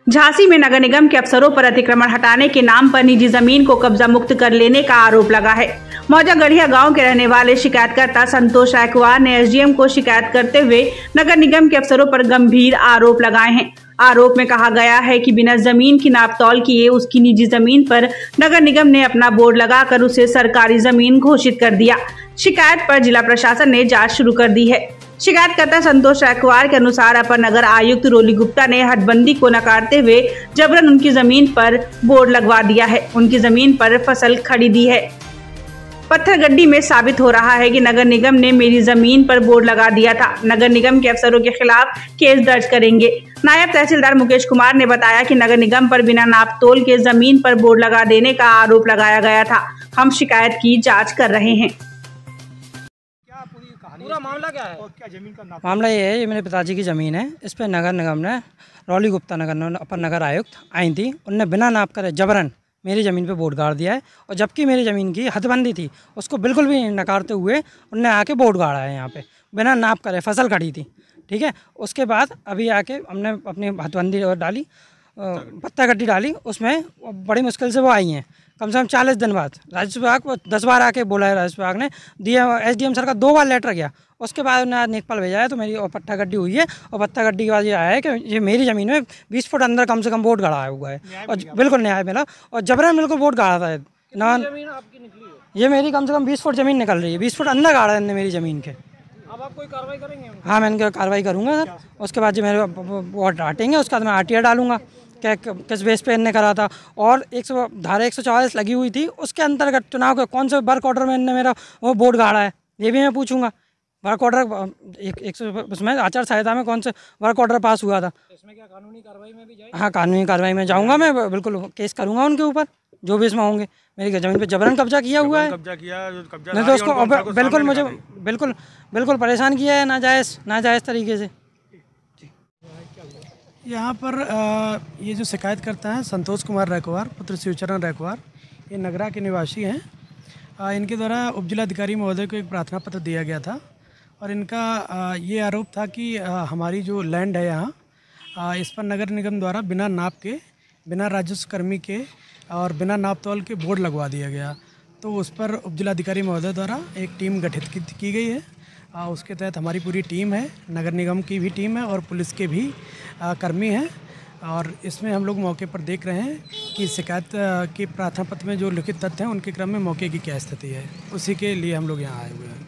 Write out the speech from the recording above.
झांसी में नगर निगम के अफसरों पर अतिक्रमण हटाने के नाम पर निजी जमीन को कब्जा मुक्त कर लेने का आरोप लगा है। मौजा गढ़िया गांव के रहने वाले शिकायतकर्ता संतोष रायकवार ने एसडीएम को शिकायत करते हुए नगर निगम के अफसरों पर गंभीर आरोप लगाए हैं। आरोप में कहा गया है कि बिना जमीन की नापतौल किए उसकी निजी जमीन पर नगर निगम ने अपना बोर्ड लगाकर उसे सरकारी जमीन घोषित कर दिया। शिकायत पर जिला प्रशासन ने जांच शुरू कर दी है। शिकायतकर्ता संतोष रायकवार के अनुसार अपर नगर आयुक्त रोली गुप्ता ने हटबंदी को नकारते हुए जबरन उनकी जमीन पर बोर्ड लगवा दिया है। उनकी जमीन पर फसल खरीदी है। पत्थरगड्डी में साबित हो रहा है कि नगर निगम ने मेरी जमीन पर बोर्ड लगा दिया था। नगर निगम के अफसरों के खिलाफ केस दर्ज करेंगे। नायब तहसीलदार मुकेश कुमार ने बताया कि नगर निगम पर बिना नापतोल के जमीन पर बोर्ड लगा देने का आरोप लगाया गया था। हम शिकायत की जाँच कर रहे हैं। पूरा मामला क्या है? और क्या जमीन का मामला ये है, ये मेरे पिताजी की ज़मीन है। इस पर नगर निगम ने रोली गुप्ता अपर नगर आयुक्त आई थी, उनने बिना नाप करे जबरन मेरी ज़मीन पे बोर्ड गाड़ दिया है। और जबकि मेरी ज़मीन की हदबंदी थी उसको बिल्कुल भी नकारते हुए उनने आके बोर्ड गाड़ा है। यहाँ पे बिना नाप करे फसल खड़ी थी, ठीक है। उसके बाद अभी आके हमने अपनी हदबंदी डाली, पत्थरगड्डी डाली, उसमें बड़ी मुश्किल से वो आई हैं। कम से कम 40 दिन बाद राजस्व विभाग को 10 बार आके बोला है, राजस्व विभाग ने दिया। एसडीएम सर का 2 बार लेटर गया, उसके बाद उन्हें आज नेकपाल भेजा है। तो मेरी और पत्थरगड्डी हुई है, और पत्थरगड्डी के बाद ये आया है कि ये मेरी ज़मीन में 20 फुट अंदर कम से कम बोर्ड गड़ा हुआ है। और बिल्कुल न्याय मिला, और जबरन बिल्कुल बोर्ड गाड़ा था ना। ये मेरी कम से कम 20 फुट ज़मीन निकल रही है, 20 फुट अंदर गाड़ा है मेरी ज़मीन के। अब आप कोई कार्रवाई करेंगे? हाँ, मैं इनकी कार्रवाई करूँगा सर। उसके बाद जो मेरे बोर्ड हटेंगे, उसके बाद मैं आरटीआई डालूंगा क्या किस बेस पे इनने करा था। और धारा 144 लगी हुई थी, उसके अंतर्गत चुनाव के कौन से वर्क ऑर्डर में इनने मेरा वो बोर्ड गाड़ा है, ये भी मैं पूछूंगा। वर्क ऑर्डर उसमें आचार संहिता में कौन से वर्क ऑर्डर पास हुआ था, इसमें क्या कानूनी कार्रवाई में भी जाएंगे? हाँ, कानूनी कार्रवाई में जाऊँगा मैं, बिल्कुल केस करूँगा उनके ऊपर जो भी इसमें होंगे। मेरी ज़मीन पे जबरन कब्जा किया हुआ है। नहीं तो उसको बिल्कुल मुझे बिल्कुल परेशान किया है नाजायज़ तरीके से। यहाँ पर ये जो शिकायत करता है संतोष कुमार रायकवार पुत्र शिवचरण रायकवार, ये नगरा के निवासी हैं। इनके द्वारा उपजिलाधिकारी महोदय को एक प्रार्थना पत्र दिया गया था, और इनका ये आरोप था कि हमारी जो लैंड है यहाँ, इस पर नगर निगम द्वारा बिना नाप के, बिना राजस्व कर्मी के और बिना नाप तौल के बोर्ड लगवा दिया गया। तो उस पर उपजिलाधिकारी महोदय द्वारा एक टीम गठित की गई है। उसके तहत हमारी पूरी टीम है, नगर निगम की भी टीम है और पुलिस के भी कर्मी हैं। और इसमें हम लोग मौके पर देख रहे हैं कि शिकायत के प्रार्थना पत्र में जो लिखित तथ्य हैं उनके क्रम में मौके की क्या स्थिति है, उसी के लिए हम लोग यहाँ आए हुए हैं।